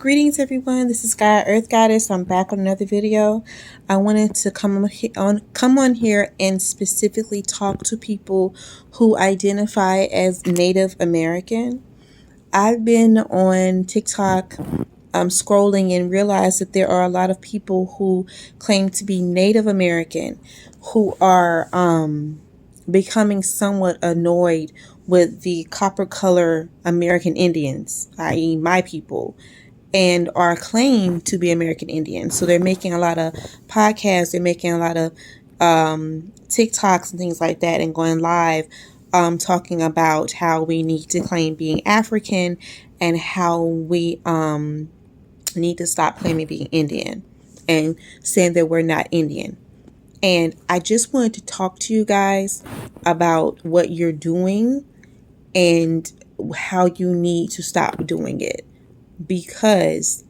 Greetings everyone, this is Gaia Earth Goddess. I'm back on another video. I wanted to come on here and specifically talk to people who identify as Native American. I've been on TikTok scrolling and realized that there are a lot of people who claim to be Native American who are becoming somewhat annoyed with the copper color American Indians, i.e. my people, and are claimed to be American Indians. So they're making a lot of podcasts, they're making a lot of TikToks and things like that, and going live talking about how we need to claim being African and how we need to stop claiming being Indian and saying that we're not Indian. And I just wanted to talk to you guys about what you're doing and how you need to stop doing it. Because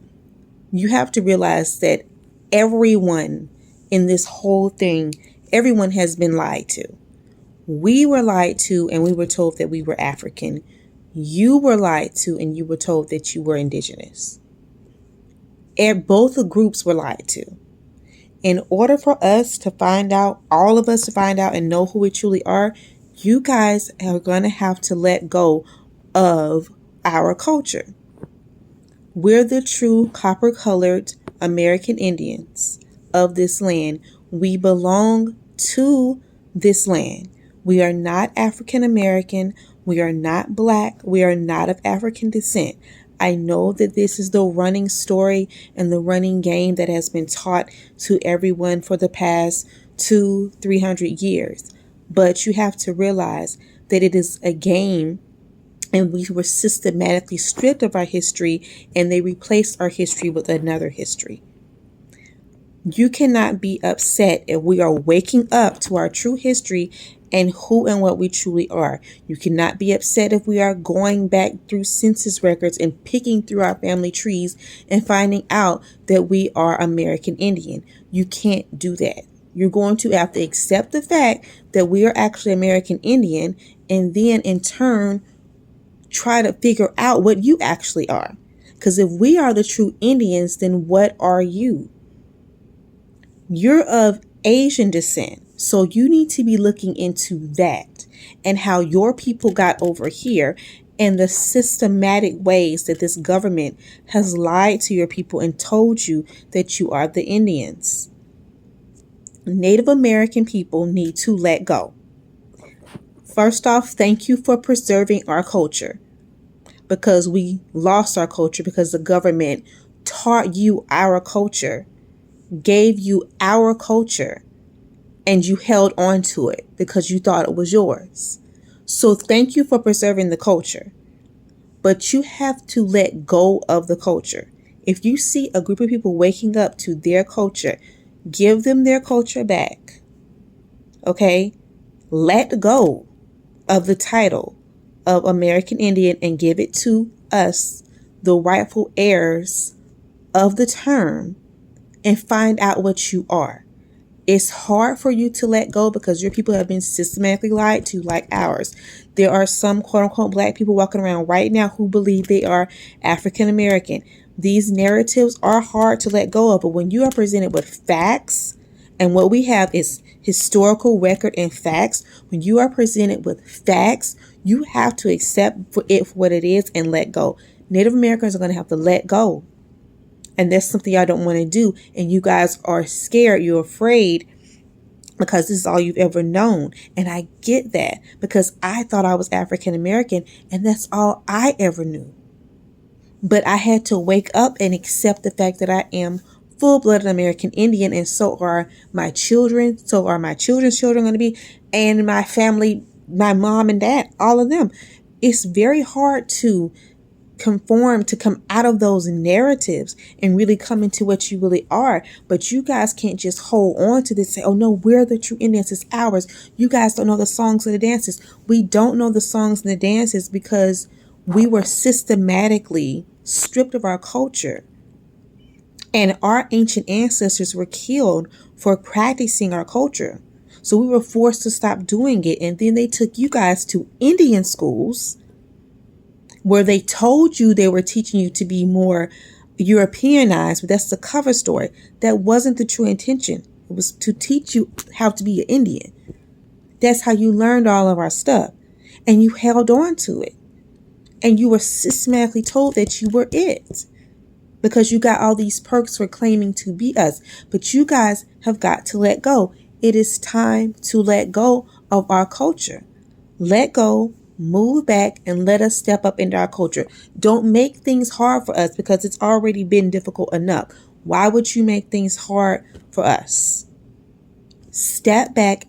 you have to realize that everyone in this whole thing, everyone has been lied to. We were lied to and we were told that we were African. You were lied to and you were told that you were indigenous. Both the groups were lied to. In order for us to find out, all of us to find out and know who we truly are, you guys are going to have to let go of our culture. We're the true copper-colored American Indians of this land. We belong to this land. We are not African American. We are not Black. We are not of African descent. I know that this is the running story and the running game that has been taught to everyone for the past 200-300 years. But you have to realize that it is a game, and we were systematically stripped of our history, and they replaced our history with another history. You cannot be upset if we are waking up to our true history and who and what we truly are. You cannot be upset if we are going back through census records and picking through our family trees and finding out that we are American Indian. You can't do that. You're going to have to accept the fact that we are actually American Indian, and then in turn try to figure out what you actually are. Because if we are the true Indians, then what are you? You're of Asian descent. So you need to be looking into that and how your people got over here and the systematic ways that this government has lied to your people and told you that you are the Indians. Native American people need to let go. First off, thank you for preserving our culture, because we lost our culture because the government taught you our culture, gave you our culture, and you held on to it because you thought it was yours. So thank you for preserving the culture, but you have to let go of the culture. If you see a group of people waking up to their culture, give them their culture back. Okay? Let go of the title of American Indian and give it to us, the rightful heirs of the term, and find out what you are. It's hard for you to let go because your people have been systematically lied to, like ours. There are some quote unquote Black people walking around right now who believe they are African American. These narratives are hard to let go of, but when you are presented with facts, and what we have is historical record and facts, when you are presented with facts, you have to accept for it for what it is and let go. Native Americans are going to have to let go. And that's something y'all don't want to do. And you guys are scared. You're afraid because this is all you've ever known. And I get that because I thought I was African American and that's all I ever knew. But I had to wake up and accept the fact that I am full-blooded American Indian, and so are my children. So are my children's children going to be, and my family, my mom and dad, all of them. It's very hard to conform, to come out of those narratives and really come into what you really are. But you guys can't just hold on to this, say, oh no, we're the true Indians, it's ours. You guys don't know the songs and the dances. We don't know the songs and the dances because we were systematically stripped of our culture. And our ancient ancestors were killed for practicing our culture. So we were forced to stop doing it. And then they took you guys to Indian schools where they told you they were teaching you to be more Europeanized, but that's the cover story. That wasn't the true intention. It was to teach you how to be an Indian. That's how you learned all of our stuff. And you held on to it. And you were systematically told that you were it. Because you got all these perks for claiming to be us. But you guys have got to let go. It is time to let go of our culture. Let go, move back, and let us step up into our culture. Don't make things hard for us because it's already been difficult enough. Why would you make things hard for us? Step back,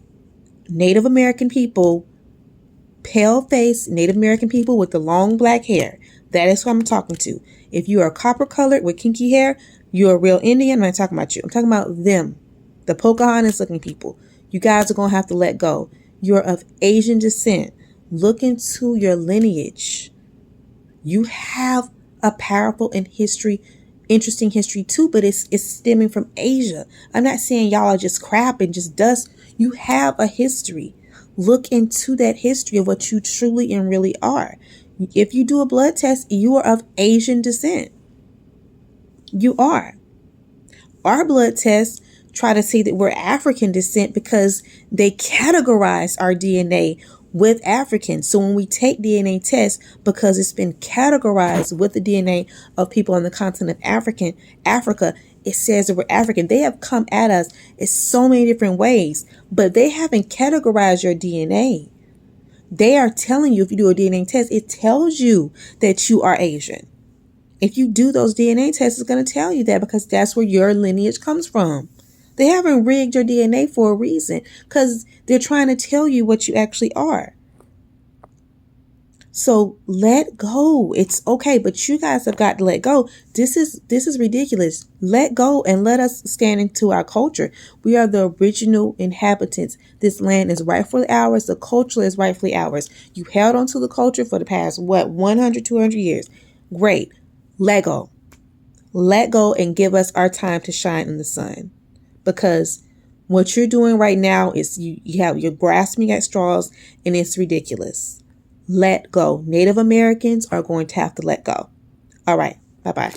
Native American people, pale face Native American people with the long black hair. That is who I'm talking to. If you are copper colored with kinky hair, you're a real Indian. I'm not talking about you. I'm talking about them, the Pocahontas looking people. You guys are going to have to let go. You're of Asian descent. Look into your lineage. You have a powerful and interesting history too, but it's stemming from Asia. I'm not saying y'all are just crap and just dust. You have a history. Look into that history of what you truly and really are. If you do a blood test, you are of Asian descent. You are. Our blood tests try to say that we're African descent because they categorize our DNA with African. So when we take DNA tests, because it's been categorized with the DNA of people on the continent of Africa, it says that we're African. They have come at us in so many different ways, but they haven't categorized your DNA. They are telling you, if you do a DNA test, it tells you that you are Asian. If you do those DNA tests, it's going to tell you that because that's where your lineage comes from. They haven't rigged your DNA for a reason because they're trying to tell you what you actually are. So let go. It's okay, but you guys have got to let go. This is ridiculous. Let go and let us stand into our culture. We are the original inhabitants. This land is rightfully ours. The culture is rightfully ours. You held on to the culture for the past, 100, 200 years. Great. Let go. Let go and give us our time to shine in the sun. Because what you're doing right now is you're grasping at straws and it's ridiculous. Let go. Native Americans are going to have to let go. All right. Bye-bye.